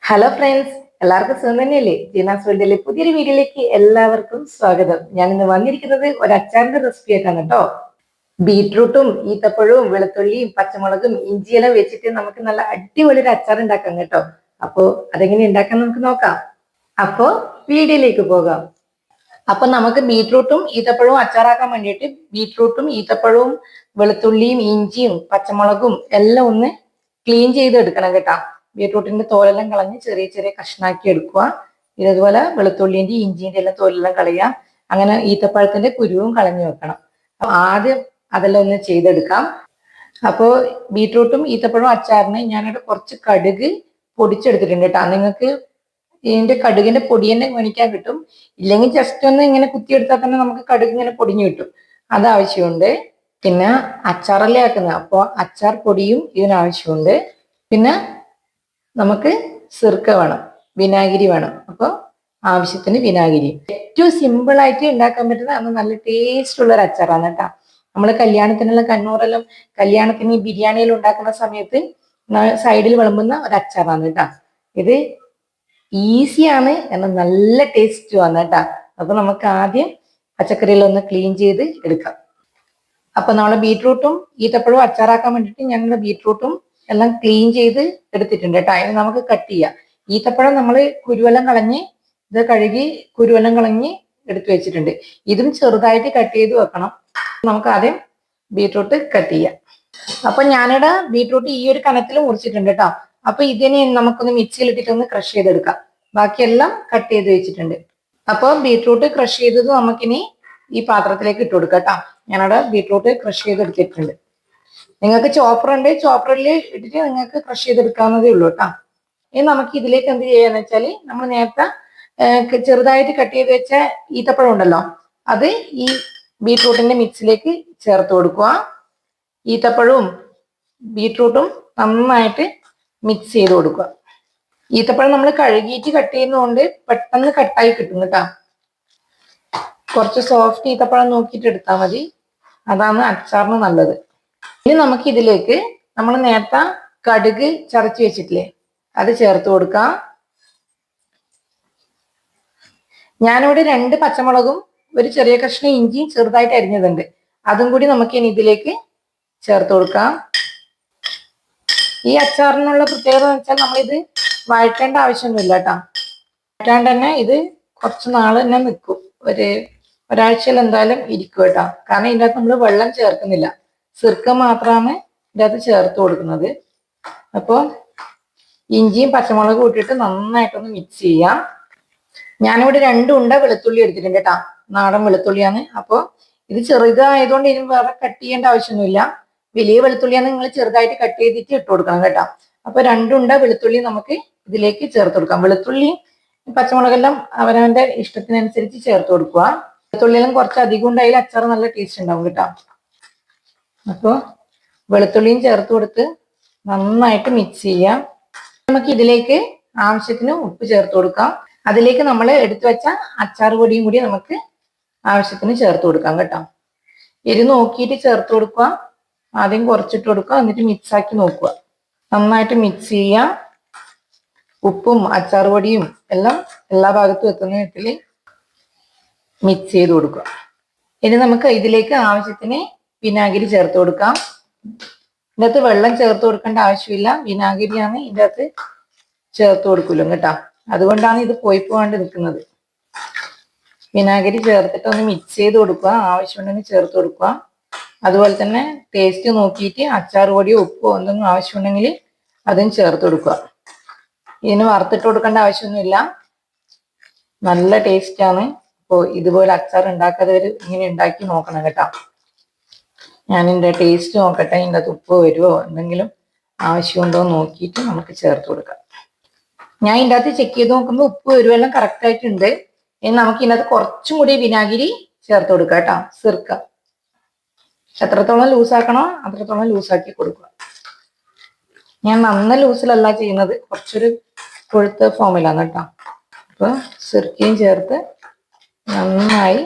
Hello friends, എല്ലാവർക്കും സുഖം തന്നെയല്ലേ? ജീനാസ് വേൾഡിലെ പുതിയൊരു വീഡിയോയിലേക്ക് എല്ലാവർക്കും സ്വാഗതം. ഞാൻ ഇന്ന് വന്നിരിക്കുന്നത് ഒരു അച്ചാറിന്റെ റെസിപ്പി ആയിട്ടാണ് കേട്ടോ. ബീറ്റ്റൂട്ടും ഈത്തപ്പഴവും വെളുത്തുള്ളിയും പച്ചമുളകും ഇഞ്ചിയെല്ലാം വെച്ചിട്ട് നമുക്ക് നല്ല അടിപൊളി ഒരു അച്ചാർ ഉണ്ടാക്കാം കേട്ടോ. അപ്പോ അതെങ്ങനെ ഉണ്ടാക്കാൻ നമുക്ക് നോക്കാം. അപ്പോ വീഡിയോയിലേക്ക് പോകാം. അപ്പൊ നമുക്ക് ബീറ്റ്റൂട്ടും ഈത്തപ്പഴവും അച്ചാറാക്കാൻ വേണ്ടിയിട്ട് ബീറ്റ്റൂട്ടും ഈത്തപ്പഴവും വെളുത്തുള്ളിയും ഇഞ്ചിയും പച്ചമുളകും എല്ലാം ഒന്ന് ക്ലീൻ ചെയ്ത് എടുക്കണം കേട്ടോ. ബീറ്റ്റൂട്ടിന്റെ തോലെല്ലാം കളഞ്ഞ് ചെറിയ ചെറിയ കഷ്ണാക്കി എടുക്കുക. ഇതുപോലെ വെളുത്തുള്ളിന്റെ ഇഞ്ചിന്റെ എല്ലാം തോലെല്ലാം കളയുക. അങ്ങനെ ഈത്തപ്പഴത്തിന്റെ കുരുവും കളഞ്ഞു വെക്കണം. അപ്പൊ ആദ്യം അതെല്ലാം ഒന്ന് ചെയ്തെടുക്കാം. അപ്പോൾ ബീറ്റ്റൂട്ടും ഈത്തപ്പഴവും അച്ചാറിന് ഞാനിവിടെ കുറച്ച് കടുക് പൊടിച്ചെടുത്തിട്ടുണ്ട് കേട്ടോ. നിങ്ങൾക്ക് ഇതിന്റെ കടുകിന്റെ പൊടി തന്നെ മേടിക്കാൻ കിട്ടും. ഇല്ലെങ്കിൽ ജസ്റ്റ് ഒന്ന് ഇങ്ങനെ കുത്തിയെടുത്താൽ തന്നെ നമുക്ക് കടുക് ഇങ്ങനെ പൊടിഞ്ഞു കിട്ടും. അത് ആവശ്യമുണ്ട്. പിന്നെ അച്ചാറല്ലേ ആക്കുന്നത്, അപ്പോൾ അച്ചാർ പൊടിയും ഇതിനാവശ്യമുണ്ട്. പിന്നെ നമുക്ക് സിർക്ക വേണം, വിനാഗിരി വേണം. അപ്പോൾ ആവശ്യത്തിന് വിനാഗിരി. ഏറ്റവും സിമ്പിൾ ആയിട്ട് ഉണ്ടാക്കാൻ പറ്റുന്ന അന്ന് നല്ല ടേസ്റ്റ് ഉള്ള ഒരു അച്ചാറാണ് കേട്ടോ. നമ്മൾ കല്യാണത്തിനുള്ള കണ്ണൂരെല്ലാം കല്യാണത്തിന് ബിരിയാണിയിൽ ഉണ്ടാക്കുന്ന സമയത്ത് സൈഡിൽ വിളമ്പുന്ന ഒരു അച്ചാറാണ് കേട്ടോ. ഇത് ഈസിയാണ്, എന്നാൽ നല്ല ടേസ്റ്റുമാണ് കേട്ടോ. അപ്പൊ നമുക്ക് ആദ്യം പച്ചക്കറിയെല്ലാം ഒന്ന് ക്ലീൻ ചെയ്ത് എടുക്കാം. അപ്പൊ നമ്മളെ ബീറ്റ്റൂട്ടും ഈത്തപ്പഴവും അച്ചാറാക്കാൻ വേണ്ടിയിട്ട് ഞങ്ങളുടെ ബീറ്റ്റൂട്ടും എല്ലാം ക്ലീൻ ചെയ്ത് എടുത്തിട്ടുണ്ട് കേട്ടോ. അതിന് നമുക്ക് കട്ട് ചെയ്യാം. ഈത്തപ്പഴം നമ്മൾ കുരുവെല്ലാം കളഞ്ഞ് ഇത് കഴുകി കുരുവെല്ലാം കളഞ്ഞ് എടുത്തു വെച്ചിട്ടുണ്ട്. ഇതും ചെറുതായിട്ട് കട്ട് ചെയ്ത് വെക്കണം. നമുക്ക് ആദ്യം ബീറ്റ്റൂട്ട് കട്ട് ചെയ്യാം. അപ്പൊ ഞാനിവിടെ ബീറ്റ്റൂട്ട് ഈ ഒരു കനത്തിൽ മുറിച്ചിട്ടുണ്ട് കേട്ടോ. അപ്പൊ ഇതിനെ നമുക്കൊന്ന് മിക്സിയിൽ ഇട്ടിട്ടൊന്ന് ക്രഷ് ചെയ്തെടുക്കാം. ബാക്കിയെല്ലാം കട്ട് ചെയ്ത് വെച്ചിട്ടുണ്ട്. അപ്പോൾ ബീറ്റ്റൂട്ട് ക്രഷ് ചെയ്തത് നമുക്കിനി ഈ പാത്രത്തിലേക്ക് ഇട്ട് കൊടുക്കാം കേട്ടോ. ഞാനവിടെ ബീറ്റ്റൂട്ട് ക്രഷ് ചെയ്തെടുത്തിട്ടുണ്ട്. നിങ്ങൾക്ക് ചോപ്പർ ഉണ്ട്, ചോപ്പറിൽ ഇട്ടിട്ട് നിങ്ങൾക്ക് ക്രഷ് ചെയ്തെടുക്കാവുന്നതേ ഉള്ളൂ കേട്ടോ. ഇനി നമുക്ക് ഇതിലേക്ക് എന്ത് ചെയ്യാന്ന് വെച്ചാൽ നമ്മൾ നേരത്തെ ചെറുതായിട്ട് കട്ട് ചെയ്ത് വെച്ച ഈത്തപ്പഴം ഉണ്ടല്ലോ, അത് ഈ ബീറ്റ്റൂട്ടിന്റെ മിക്സിലേക്ക് ചേർത്ത് കൊടുക്കുക. ഈത്തപ്പഴവും ബീറ്റ്റൂട്ടും നന്നായിട്ട് മിക്സ് ചെയ്ത് കൊടുക്കുക. ഈത്തപ്പഴം നമ്മൾ കഴുകിയിട്ട് കട്ട് ചെയ്യുന്നതുകൊണ്ട് പെട്ടെന്ന് കട്ടായി കിട്ടും കേട്ടോ. കുറച്ച് സോഫ്റ്റ് ഈത്തപ്പഴം നോക്കിയിട്ട് എടുത്താൽ മതി, അതാണ് അച്ചാറിന് നല്ലത്. ഇനി നമുക്ക് ഇതിലേക്ക് നമ്മൾ നേരത്തെ കടുക് ചതച്ച് വെച്ചിട്ടില്ലേ, അത് ചേർത്ത് കൊടുക്കാം. ഞാനിവിടെ 2 പച്ചമുളകും ഒരു ചെറിയ കഷ്ണം ഇഞ്ചിയും ചെറുതായിട്ട് അരിഞ്ഞതുണ്ട്, അതും കൂടി നമുക്ക് ഇനി ഇതിലേക്ക് ചേർത്ത് കൊടുക്കാം. ഈ അച്ചാറിനുള്ള പ്രത്യേകത എന്ന് വെച്ചാൽ നമ്മളിത് വഴറ്റേണ്ട ആവശ്യമൊന്നുമില്ല കേട്ടോ. വഴറ്റാണ്ട് തന്നെ ഇത് കുറച്ച് നാൾ തന്നെ നിൽക്കും. ഒരാഴ്ചയിൽ എന്തായാലും ഇരിക്കും കേട്ടോ. കാരണം ഇതിൻ്റെ അകത്ത് നമ്മൾ വെള്ളം ചേർക്കുന്നില്ല, സിർക്ക മാത്രമാണ് ഇതിൻ്റെ അകത്ത് ചേർത്ത് കൊടുക്കുന്നത്. അപ്പോൾ ഇഞ്ചിയും പച്ചമുളകും ഇട്ടിട്ട് നന്നായിട്ടൊന്ന് മിക്സ് ചെയ്യാം. ഞാനിവിടെ 2 ഉണ്ട വെളുത്തുള്ളി എടുത്തിട്ടുണ്ട് കേട്ടോ. നാടൻ വെളുത്തുള്ളിയാണ്. അപ്പോൾ ഇത് ചെറുതായതുകൊണ്ട് ഇതിന് വേറെ കട്ട് ചെയ്യേണ്ട ആവശ്യമൊന്നുമില്ല. വലിയ വെളുത്തുള്ളിയാണ് നിങ്ങൾ ചെറുതായിട്ട് കട്ട് ചെയ്തിട്ട് ഇട്ട് കൊടുക്കണം കേട്ടോ. അപ്പൊ 2 ഉണ്ട വെളുത്തുള്ളി നമുക്ക് ഇതിലേക്ക് ചേർത്ത് കൊടുക്കാം. വെളുത്തുള്ളി പച്ചമുളകെല്ലാം അവനവന്റെ ഇഷ്ടത്തിനനുസരിച്ച് ചേർത്ത് കൊടുക്കുക. വെളുത്തുള്ളിയെല്ലാം കുറച്ച് അധികം ഉണ്ടായാലും അച്ചാർ നല്ല ടേസ്റ്റ് ഉണ്ടാവും കേട്ടോ. അപ്പോൾ വെളുത്തുള്ളിയും ചേർത്ത് കൊടുത്ത് നന്നായിട്ട് മിക്സ് ചെയ്യാം. നമുക്ക് ഇതിലേക്ക് ആവശ്യത്തിന് ഉപ്പ് ചേർത്ത് കൊടുക്കാം. അതിലേക്ക് നമ്മൾ എടുത്തു വെച്ച അച്ചാർ പൊടിയും കൂടി നമുക്ക് ആവശ്യത്തിന് ചേർത്ത് കൊടുക്കാം കേട്ടോ. എരി നോക്കിയിട്ട് ചേർത്ത് കൊടുക്കുക. ആദ്യം കുറച്ചിട്ട് കൊടുക്കുക, എന്നിട്ട് മിക്സ് ആക്കി നോക്കുക. നന്നായിട്ട് മിക്സ് ചെയ്യാം. ഉപ്പും അച്ചാർ പൊടിയും എല്ലാം എല്ലാ ഭാഗത്തും എത്തുന്ന വിധത്തിൽ മിക്സ് ചെയ്ത് കൊടുക്കുക. ഇനി നമുക്ക് ഇതിലേക്ക് ആവശ്യത്തിന് വിനാഗിരി ചേർത്ത് കൊടുക്കാം. ഇതിൻ്റെ അകത്ത് വെള്ളം ചേർത്ത് കൊടുക്കേണ്ട ആവശ്യമില്ല, വിനാഗിരിയാണ് ഇതിൻ്റെ അകത്ത് ചേർത്ത് കൊടുക്കുമല്ലോ കേട്ടോ. അതുകൊണ്ടാണ് ഇത് പോയി പോകാണ്ട് നിൽക്കുന്നത്. വിനാഗിരി ചേർത്തിട്ട് ഒന്ന് മിക്സ് ചെയ്ത് കൊടുക്കുക. ആവശ്യമുണ്ടെങ്കിൽ ചേർത്ത് കൊടുക്കുക. അതുപോലെ തന്നെ ടേസ്റ്റ് നോക്കിയിട്ട് അച്ചാർ പൊടിയോ ഉപ്പോ എന്തെങ്കിലും ആവശ്യമുണ്ടെങ്കിൽ അതും ചേർത്ത് കൊടുക്കുക. ഇതിന് വറുത്തിട്ട് കൊടുക്കേണ്ട ആവശ്യമൊന്നുമില്ല, നല്ല ടേസ്റ്റാണ്. അപ്പോൾ ഇതുപോലെ അച്ചാർ ഉണ്ടാക്കാത്തവർ ഇങ്ങനെ ഉണ്ടാക്കി നോക്കണം കേട്ടോ. ഞാൻ ഇതിൻ്റെ ടേസ്റ്റ് നോക്കട്ടെ, ഇതിൻ്റെ ഉപ്പ് വരുമോ എന്തെങ്കിലും ആവശ്യമുണ്ടോ എന്ന് നോക്കിയിട്ട് നമുക്ക് ചേർത്ത് കൊടുക്കാം. ഞാൻ ഇതിൻ്റെ അകത്ത് ചെക്ക് ചെയ്ത് നോക്കുമ്പോൾ ഉപ്പ് വരുമെല്ലാം കറക്റ്റായിട്ടുണ്ട്. ഇനി നമുക്ക് ഇതിനകത്ത് കുറച്ചും കൂടി വിനാഗിരി ചേർത്ത് കൊടുക്കാം കേട്ടോ. സിർക്ക എത്രത്തോളം ലൂസാക്കണോ അത്രത്തോളം ലൂസാക്കി കൊടുക്കുക. ഞാൻ നന്ന ലൂസിലല്ല ചെയ്യുന്നത്, കുറച്ചൊരു കൊഴുത്ത ഫോമിലാണ് കേട്ടോ. അപ്പോൾ സിർക്കയും ചേർത്ത് നന്നായി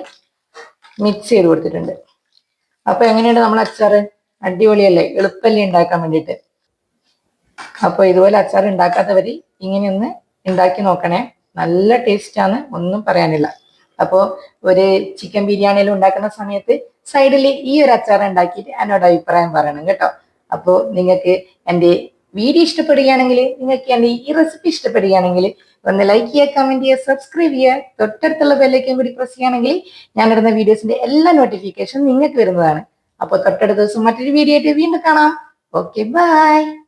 മിക്സ് ചെയ്ത് കൊടുത്തിട്ടുണ്ട്. അപ്പൊ എങ്ങനെയുണ്ട് നമ്മൾ അച്ചാർ? അടിപൊളിയല്ലേ, എളുപ്പമല്ലേ ഉണ്ടാക്കാൻ വേണ്ടിയിട്ട്. അപ്പോൾ ഇതുപോലെ അച്ചാർ ഉണ്ടാക്കാത്തവർ ഇങ്ങനെയൊന്ന് ഉണ്ടാക്കി നോക്കണേ. നല്ല ടേസ്റ്റാണ്, ഒന്നും പറയാനില്ല. അപ്പോൾ ഒരു ചിക്കൻ ബിരിയാണിയിൽ ഉണ്ടാക്കുന്ന സമയത്ത് സൈഡിൽ ഈ ഒരു അച്ചാർ ഉണ്ടാക്കിയിട്ട് എന്നോട് അഭിപ്രായം പറയണം കേട്ടോ. അപ്പോൾ നിങ്ങൾക്ക് എൻ്റെ വീഡിയോ ഇഷ്ടപ്പെടുകയാണെങ്കിൽ, നിങ്ങൾക്ക് എൻ്റെ ഈ റെസിപ്പി ഇഷ്ടപ്പെടുകയാണെങ്കിൽ ഒന്ന് ലൈക്ക് ചെയ്യുക, കമന്റ് ചെയ്യുക, സബ്സ്ക്രൈബ് ചെയ്യുക. തൊട്ടടുത്തുള്ള ബെല്ലൈക്കൻ കൂടി പ്രസ് ചെയ്യുകയാണെങ്കിൽ ഞാനിടുന്ന വീഡിയോസിന്റെ എല്ലാ നോട്ടിഫിക്കേഷൻ നിങ്ങൾക്ക് വരുന്നതാണ്. അപ്പോൾ തൊട്ടടുത്ത ദിവസം മറ്റൊരു വീഡിയോ ആയിട്ട് വീണ്ടും കാണാം. Okay, by.